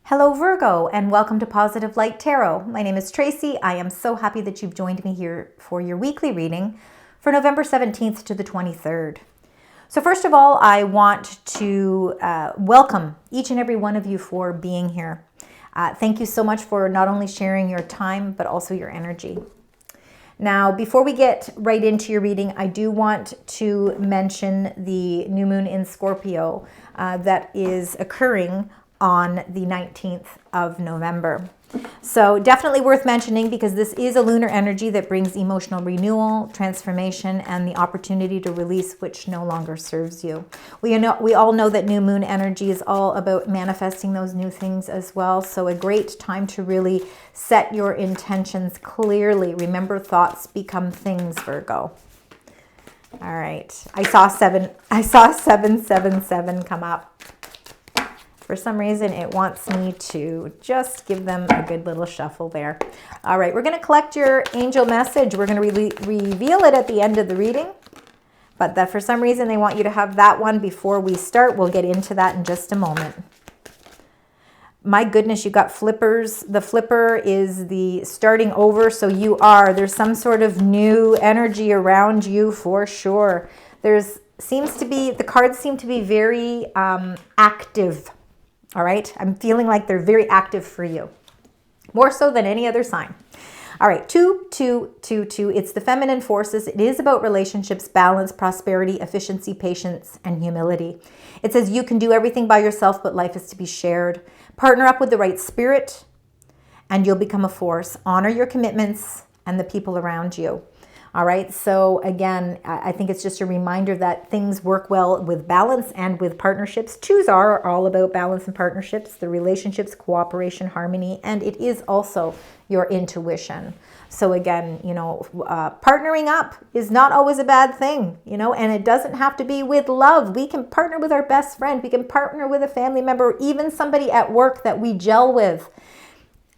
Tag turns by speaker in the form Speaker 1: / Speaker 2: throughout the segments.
Speaker 1: Hello Virgo, and welcome to Positive Light Tarot. My name is Tracy. I am so happy that you've joined me here for your weekly reading for November 17th to the 23rd. So first of all, I want to welcome each and every one of you for being here. Thank you so much for not only sharing your time, but also your energy. Now, before we get right into your reading, I do want to mention the new moon in Scorpio that is occurring on the 19th of November. So definitely worth mentioning because this is a lunar energy that brings emotional renewal, transformation, and the opportunity to release which no longer serves you. We all know that new moon energy is all about manifesting those new things as well. So a great time to really set your intentions clearly. Remember, thoughts become things, Virgo. All right. I saw 777 come up. For some reason, it wants me to just give them a good little shuffle there. All right, we're going to collect your angel message. We're going to reveal it at the end of the reading. But that for some reason, they want you to have that one before we start. We'll get into that in just a moment. My goodness, you got flippers. The flipper is the starting over. So there's some sort of new energy around you for sure. The cards seem to be very active. All right, I'm feeling like they're very active for you, more so than any other sign. All right, 2, it's the feminine forces. It is about relationships, balance, prosperity, efficiency, patience, and humility. It says you can do everything by yourself, but life is to be shared. Partner up with the right spirit, and you'll become a force. Honor your commitments and the people around you. All right, so again, I think it's just a reminder that things work well with balance and with partnerships. Twos are all about balance and partnerships, the relationships, cooperation, harmony, and it is also your intuition. So again, partnering up is not always a bad thing, and it doesn't have to be with love. We can partner with our best friend. We can partner with a family member, even somebody at work that we gel with.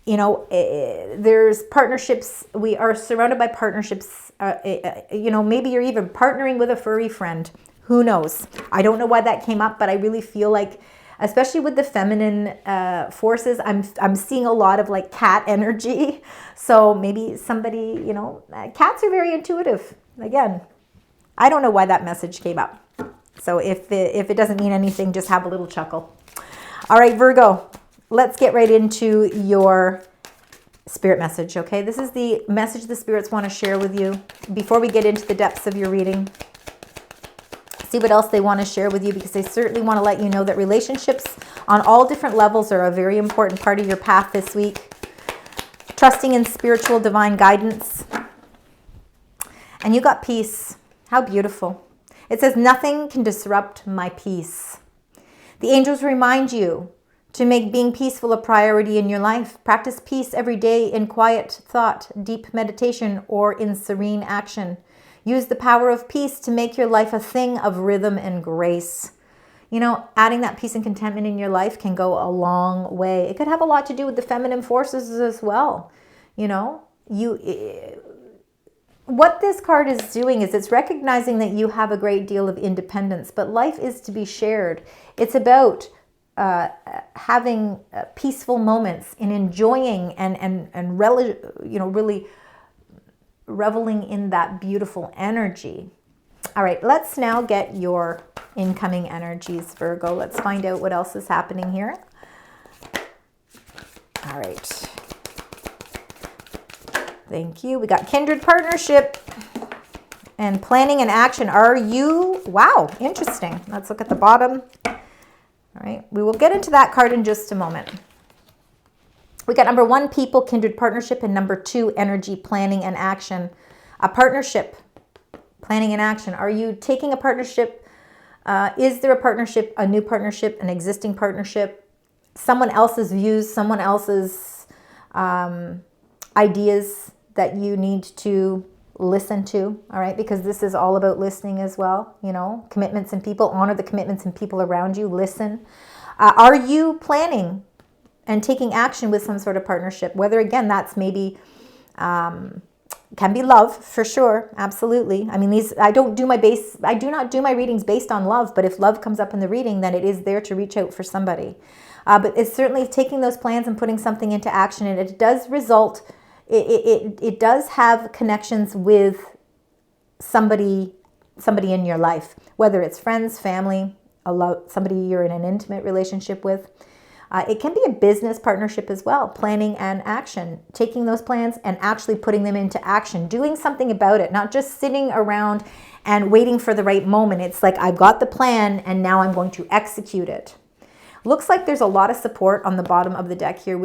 Speaker 1: There's partnerships. We are surrounded by partnerships. Maybe you're even partnering with a furry friend. Who knows? I don't know why that came up, but I really feel like, especially with the feminine forces, I'm seeing a lot of like cat energy. So maybe somebody, cats are very intuitive. Again, I don't know why that message came up. So if it doesn't mean anything, just have a little chuckle. All right, Virgo. Let's get right into your spirit message, okay? This is the message the spirits want to share with you before we get into the depths of your reading. See what else they want to share with you, because they certainly want to let you know that relationships on all different levels are a very important part of your path this week. Trusting in spiritual divine guidance. And you got peace. How beautiful. It says, nothing can disrupt my peace. The angels remind you to make being peaceful a priority in your life. Practice peace every day in quiet thought, deep meditation, or in serene action. Use the power of peace to make your life a thing of rhythm and grace. Adding that peace and contentment in your life can go a long way. It could have a lot to do with the feminine forces as well. What this card is doing is it's recognizing that you have a great deal of independence, but life is to be shared. It's about having peaceful moments and enjoying and really reveling in that beautiful energy. All right, let's now get your incoming energies, Virgo. Let's find out what else is happening here. All right. Thank you. We got kindred partnership and planning and action. Wow, interesting. Let's look at the bottom. All right, we will get into that card in just a moment. We got number 1, people, kindred partnership, and number 2, energy, planning, and action. A partnership, planning, and action. Are you taking a partnership? Is there a partnership, a new partnership, an existing partnership? Someone else's views, someone else's ideas that you need to listen to, all right? Because this is all about listening as well, commitments and people. Honor the commitments and people around you. Listen. Are you planning and taking action with some sort of partnership? Whether, again, that's maybe, can be love for sure. Absolutely. I mean, I do not do my readings based on love, but if love comes up in the reading, then it is there to reach out for somebody. But it's certainly taking those plans and putting something into action, and it does result, it does have connections with somebody in your life, whether it's friends, family, somebody you're in an intimate relationship with. It can be a business partnership as well, planning and action, taking those plans and actually putting them into action, doing something about it, not just sitting around and waiting for the right moment. It's like, I've got the plan and now I'm going to execute it. Looks like there's a lot of support on the bottom of the deck here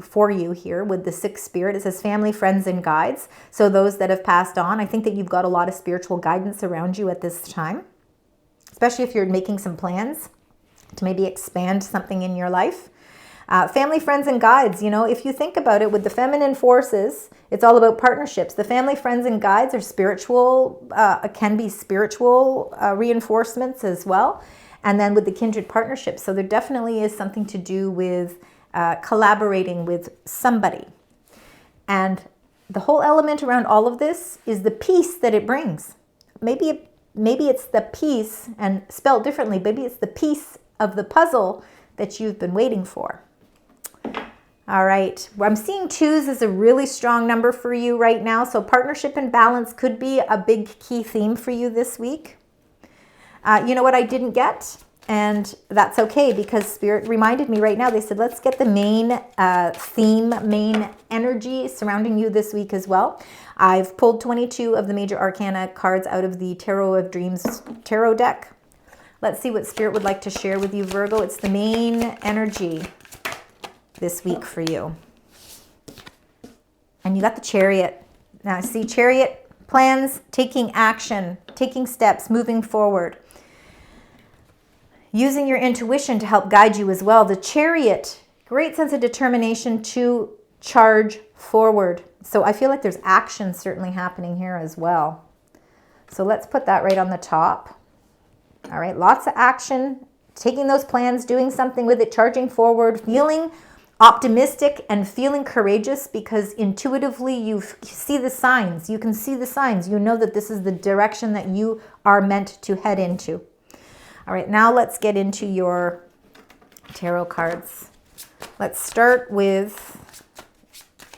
Speaker 1: for you here with the 6th spirit. It says family, friends, and guides. So those that have passed on, I think that you've got a lot of spiritual guidance around you at this time, especially if you're making some plans to maybe expand something in your life. Family, friends, and guides. You know, if you think about it, with the feminine forces, it's all about partnerships. The family, friends, and guides are spiritual, can be spiritual reinforcements as well. And then with the kindred partnerships. So there definitely is something to do with collaborating with somebody. And the whole element around all of this is the peace that it brings. Maybe it's the piece, and spelled differently, maybe it's the piece of the puzzle that you've been waiting for. All right, I'm seeing 2s as a really strong number for you right now. So partnership and balance could be a big key theme for you this week. You know what I didn't get? And that's okay, because Spirit reminded me right now. They said, let's get the main theme, main energy surrounding you this week as well. I've pulled 22 of the major arcana cards out of the Tarot of Dreams tarot deck. Let's see what Spirit would like to share with you, Virgo. It's the main energy this week for you. And you got the Chariot. Now, see, Chariot, plans, taking action, taking steps, moving forward. Using your intuition to help guide you as well. The Chariot, great sense of determination to charge forward. So I feel like there's action certainly happening here as well. So let's put that right on the top. All right, lots of action, taking those plans, doing something with it, charging forward, feeling optimistic and feeling courageous, because intuitively you see the signs. You can see the signs. You know that this is the direction that you are meant to head into. All right, now let's get into your tarot cards. Let's start with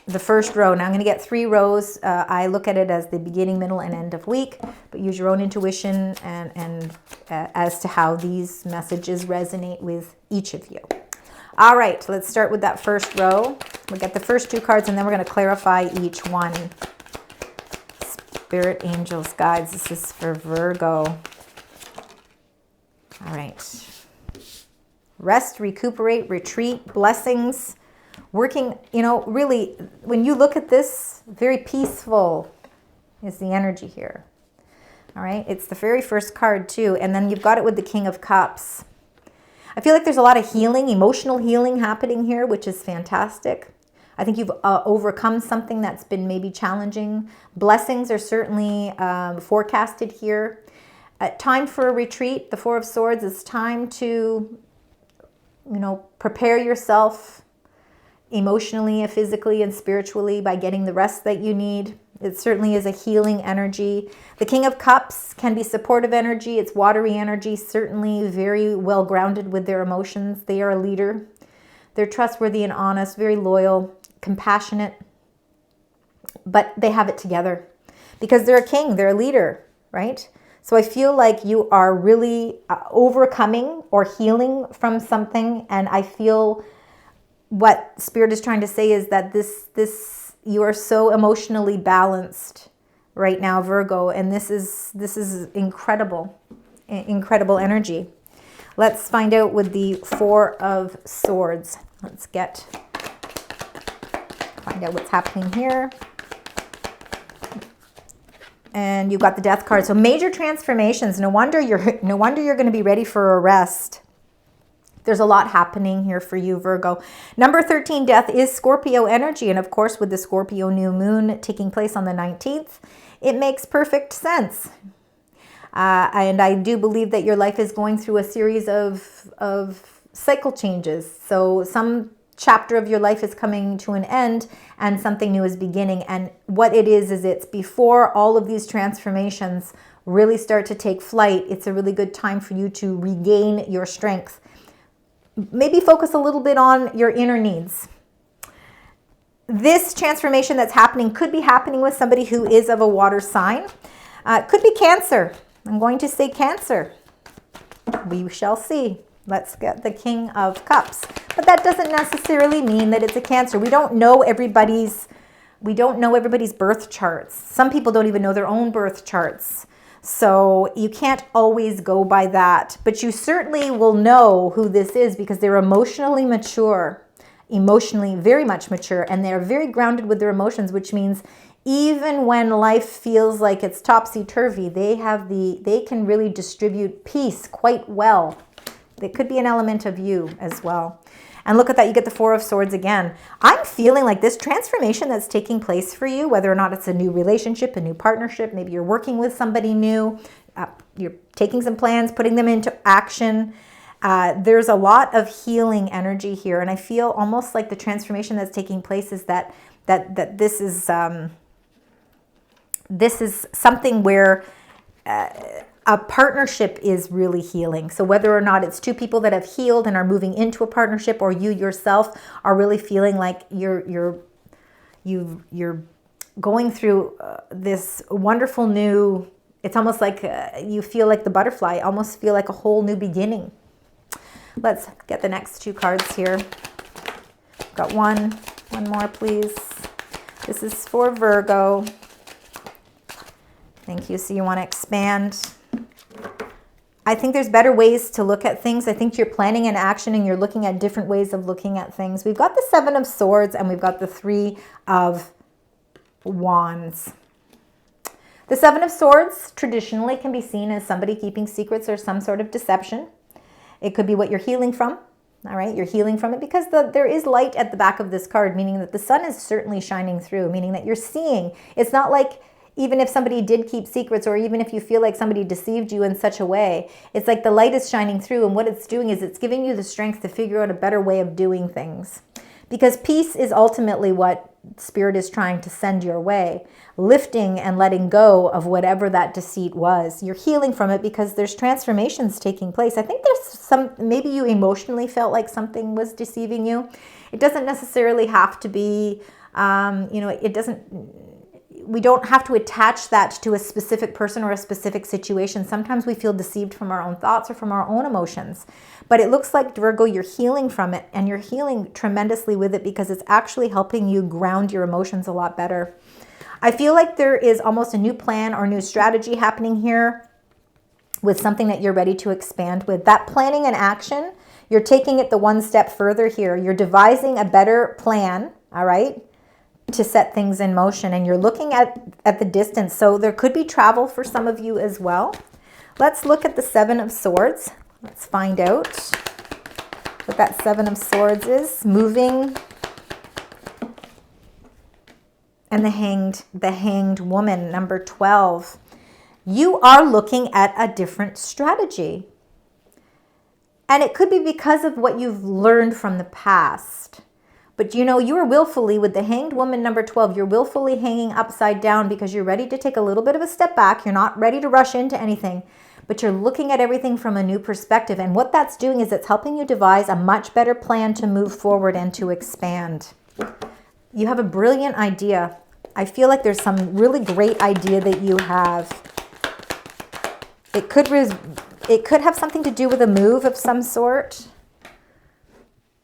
Speaker 1: the first row. Now I'm going to get 3 rows. I look at it as the beginning, middle, and end of week, but use your own intuition and as to how these messages resonate with each of you. All right, let's start with that first row. We'll get the first 2 cards, and then we're going to clarify each one. Spirit, angels, guides. This is for Virgo. All right. Rest, recuperate, retreat, blessings. Working, you know, really, when you look at this, very peaceful is the energy here. All right. It's the very first card too. And then you've got it with the King of Cups. I feel like there's a lot of healing, emotional healing happening here, which is fantastic. I think you've overcome something that's been maybe challenging. Blessings are certainly forecasted here. Time for a retreat. The 4 of Swords is time to, you know, prepare yourself emotionally, physically, and spiritually by getting the rest that you need. It certainly is a healing energy. The King of Cups can be supportive energy. It's watery energy, certainly very well grounded with their emotions. They are a leader. They're trustworthy and honest, very loyal, compassionate, but they have it together because they're a king, they're a leader, right? So I feel like you are really overcoming or healing from something, and I feel what Spirit is trying to say is that you are so emotionally balanced right now, Virgo, and this is incredible energy. Let's find out with the 4 of Swords. Let's find out what's happening here. And you've got the Death card. So major transformations. No wonder you're going to be ready for a rest. There's a lot happening here for you, Virgo. Number 13, Death, is Scorpio energy. And of course, with the Scorpio new moon taking place on the 19th, it makes perfect sense. And I do believe that your life is going through a series of cycle changes. So some chapter of your life is coming to an end and something new is beginning. And what it is it's before all of these transformations really start to take flight, it's a really good time for you to regain your strength. maybe focus a little bit on your inner needs. This transformation that's happening could be happening with somebody who is of a water sign. It could be Cancer. I'm going to say Cancer. We shall see. Let's get the King of Cups. But that doesn't necessarily mean that it's a Cancer. We don't know everybody's birth charts. Some people don't even know their own birth charts. So you can't always go by that. But you certainly will know who this is because they're emotionally mature, emotionally very much mature, and they're very grounded with their emotions, which means even when life feels like it's topsy-turvy, they can really distribute peace quite well. It could be an element of you as well. And look at that, you get the Four of Swords again. I'm feeling like this transformation that's taking place for you, whether or not it's a new relationship, a new partnership, maybe you're working with somebody new, you're taking some plans, putting them into action. There's a lot of healing energy here. And I feel almost like the transformation that's taking place is that this is something where a partnership is really healing. So whether or not it's two people that have healed and are moving into a partnership, or you yourself are really feeling like you're going through this wonderful new, it's almost like you feel like the butterfly, almost feel like a whole new beginning. Let's get the next two cards here. Got one more, please. This is for Virgo. Thank you. So you want to expand. I think there's better ways to look at things. I think you're planning an action and you're looking at different ways of looking at things. We've got the Seven of Swords and we've got the Three of Wands. The Seven of Swords traditionally can be seen as somebody keeping secrets or some sort of deception. It could be what you're healing from. All right, you're healing from it because there is light at the back of this card, meaning that the sun is certainly shining through, meaning that you're seeing. It's not like even if somebody did keep secrets, or even if you feel like somebody deceived you in such a way, it's like the light is shining through, and what it's doing is it's giving you the strength to figure out a better way of doing things. Because peace is ultimately what Spirit is trying to send your way. Lifting and letting go of whatever that deceit was. You're healing from it because there's transformations taking place. I think there's maybe you emotionally felt like something was deceiving you. It doesn't necessarily have to be, we don't have to attach that to a specific person or a specific situation. Sometimes we feel deceived from our own thoughts or from our own emotions. But it looks like, Virgo, you're healing from it, and you're healing tremendously with it because it's actually helping you ground your emotions a lot better. I feel like there is almost a new plan or new strategy happening here with something that you're ready to expand with. That planning and action, you're taking it the one step further here. You're devising a better plan, all right, to set things in motion, and you're looking at the distance. So there could be travel for some of you as well. Let's look at the Seven of Swords. Let's find out what that Seven of Swords is. Moving. And the hanged woman, number 12. You are looking at a different strategy. And it could be because of what you've learned from the past. But you know, you are willfully, with the hanged woman number 12, you're willfully hanging upside down because you're ready to take a little bit of a step back. You're not ready to rush into anything, but you're looking at everything from a new perspective. And what that's doing is it's helping you devise a much better plan to move forward and to expand. You have a brilliant idea. I feel like there's some really great idea that you have. It could have something to do with a move of some sort.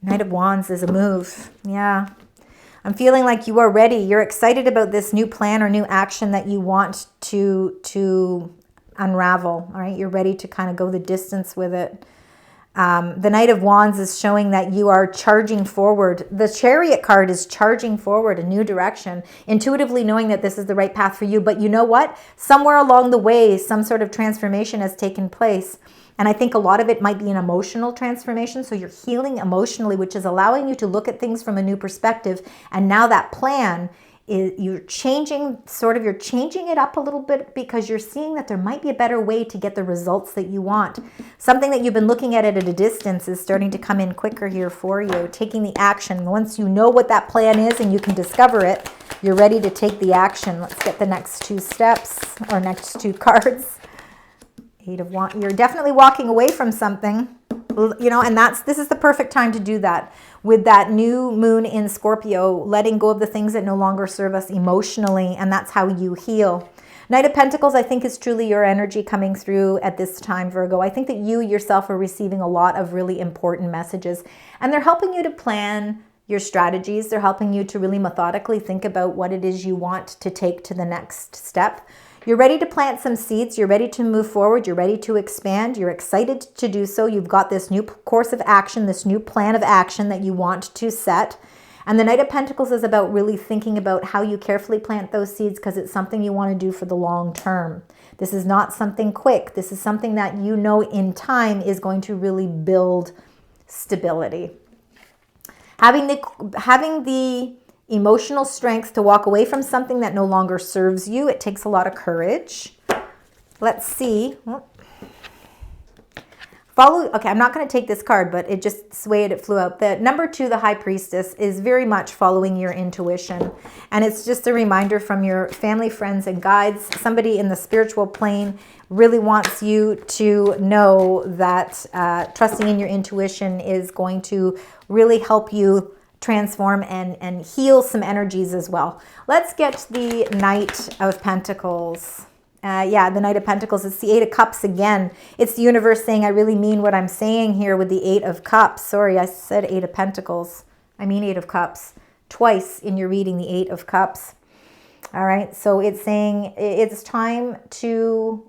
Speaker 1: Knight of Wands is a move. Yeah. I'm feeling like you are ready. You're excited about this new plan or new action that you want to unravel. All right. You're ready to kind of go the distance with it. The Knight of Wands is showing that you are charging forward. The Chariot card is charging forward a new direction, intuitively knowing that this is the right path for you. But you know what? Somewhere along the way, some sort of transformation has taken place. And I think a lot of it might be an emotional transformation. So you're healing emotionally, which is allowing you to look at things from a new perspective. And now that plan is, you're changing it up a little bit because you're seeing that there might be a better way to get the results that you want. Something that you've been looking at a distance is starting to come in quicker here for you, taking the action. Once you know what that plan is and you can discover it, you're ready to take the action. Let's get the next two steps or next two cards. Eight of Wands. You're definitely walking away from something. You know, and this is the perfect time to do that. With that new moon in Scorpio, letting go of the things that no longer serve us emotionally, and that's how you heal. Knight of Pentacles, I think, is truly your energy coming through at this time, Virgo. I think that you yourself are receiving a lot of really important messages, and they're helping you to plan your strategies. They're helping you to really methodically think about what it is you want to take to the next step. You're ready to plant some seeds. You're ready to move forward. You're ready to expand. You're excited to do so. You've got this new course of action, this new plan of action that you want to set. And the Knight of Pentacles is about really thinking about how you carefully plant those seeds, because it's something you want to do for the long term. This is not something quick. This is something that you know in time is going to really build stability. Having the emotional strength to walk away from something that no longer serves you, it takes a lot of courage. Let's see. Okay, I'm not going to take this card, but it just swayed, it flew out. The number 2, the High Priestess, is very much following your intuition. And it's just a reminder from your family, friends, and guides. Somebody in the spiritual plane really wants you to know that trusting in your intuition is going to really help you transform and heal some energies as well. Let's get the Knight of Pentacles. Yeah, the Knight of Pentacles. It's the 8 of Cups again. It's the universe saying, I really mean what I'm saying here with the 8 of Cups. Sorry, I said 8 of Pentacles. I mean 8 of Cups. Twice in your reading, the 8 of Cups. All right, so it's saying it's time to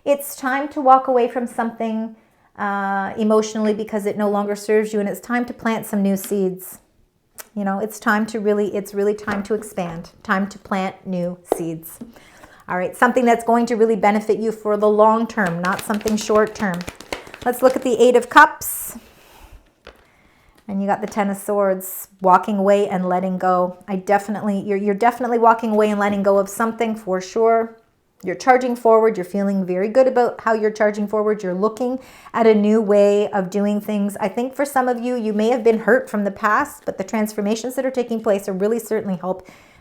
Speaker 1: walk away from something emotionally because it no longer serves you, and it's time to plant some new seeds. You know, it's really time to expand, time to plant new seeds. All right, something that's going to really benefit you for the long term, not something short term. Let's look at the 8 of Cups. And you got the 10 of Swords, walking away and letting go. You're definitely walking away and letting go of something for sure. You're charging forward. You're feeling very good about how you're charging forward. You're looking at a new way of doing things. I think for some of you, you may have been hurt from the past, but the transformations that are taking place are really certainly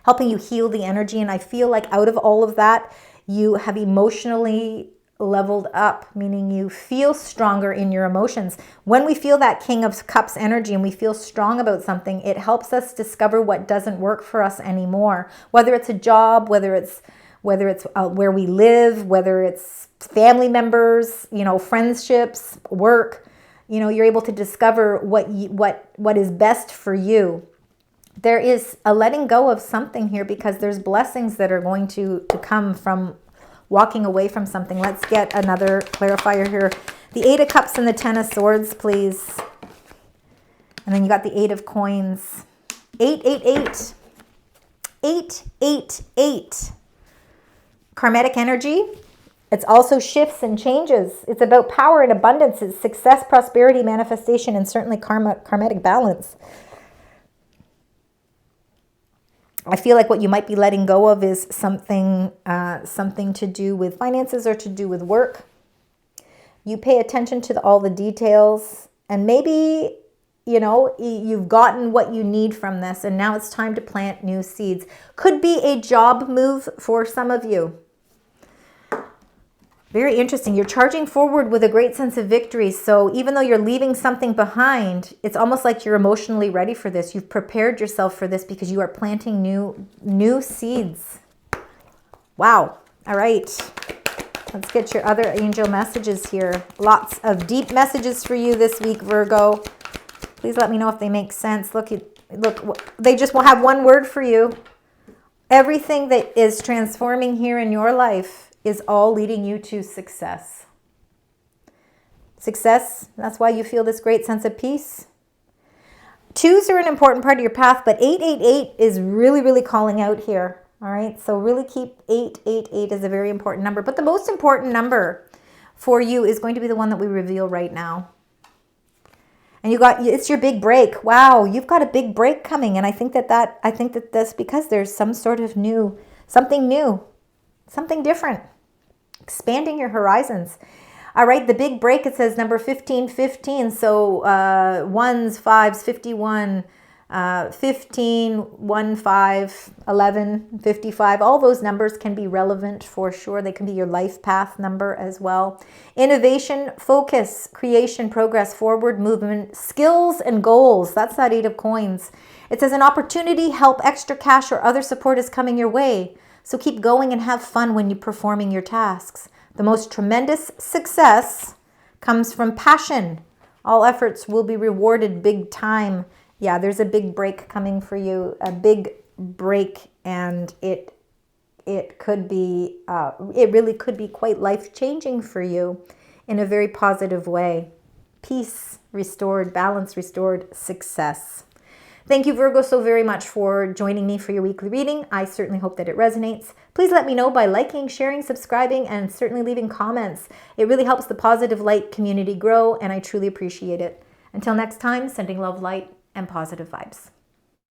Speaker 1: helping you heal the energy. And I feel like out of all of that, you have emotionally leveled up, meaning you feel stronger in your emotions. When we feel that King of Cups energy and we feel strong about something, it helps us discover what doesn't work for us anymore. Whether it's a job, whether it's where we live, whether it's family members, you know, friendships, work, you know, you're able to discover what is best for you. There is a letting go of something here because there's blessings that are going to come from walking away from something. Let's get another clarifier here. The 8 of Cups and the 10 of Swords, please. And then you got the 8 of Coins. 888. 888. Karmatic energy. It's also shifts and changes. It's about power and abundance. It's success, prosperity, manifestation, and certainly karmatic balance. I feel like what you might be letting go of is something to do with finances or to do with work. You pay attention to all the details, and maybe, you know, you've gotten what you need from this, and now it's time to plant new seeds. Could be a job move for some of you. Very interesting. You're charging forward with a great sense of victory. So even though you're leaving something behind, it's almost like you're emotionally ready for this. You've prepared yourself for this because you are planting new seeds. Wow. All right. Let's get your other angel messages here. Lots of deep messages for you this week, Virgo. Please let me know if they make sense. Look, they just will have one word for you. Everything that is transforming here in your life is all leading you to success. Success, that's why you feel this great sense of peace. 2s are an important part of your path, but 888 is really, really calling out here. All right, so really keep 888 as a very important number. But the most important number for you is going to be the one that we reveal right now. And it's your big break. Wow, you've got a big break coming. And I think that's because there's some sort of something different. Expanding your horizons. All right, the big break, it says number 1515. So 1s, 5s, 51, 15, 1, 5, 11, 55, all those numbers can be relevant for sure. They can be your life path number as well. Innovation, focus, creation, progress, forward movement, skills and goals. That's that 8 of coins. It says an opportunity, help, extra cash, or other support is coming your way. So keep going and have fun when you're performing your tasks. The most tremendous success comes from passion. All efforts will be rewarded big time. Yeah, there's a big break coming for you, a big break, and it could be, it really could be quite life-changing for you in a very positive way. Peace restored, balance restored, success. Thank you, Virgo, so very much for joining me for your weekly reading. I certainly hope that it resonates. Please let me know by liking, sharing, subscribing, and certainly leaving comments. It really helps the Positive Light community grow, and I truly appreciate it. Until next time, sending love, light, and positive vibes.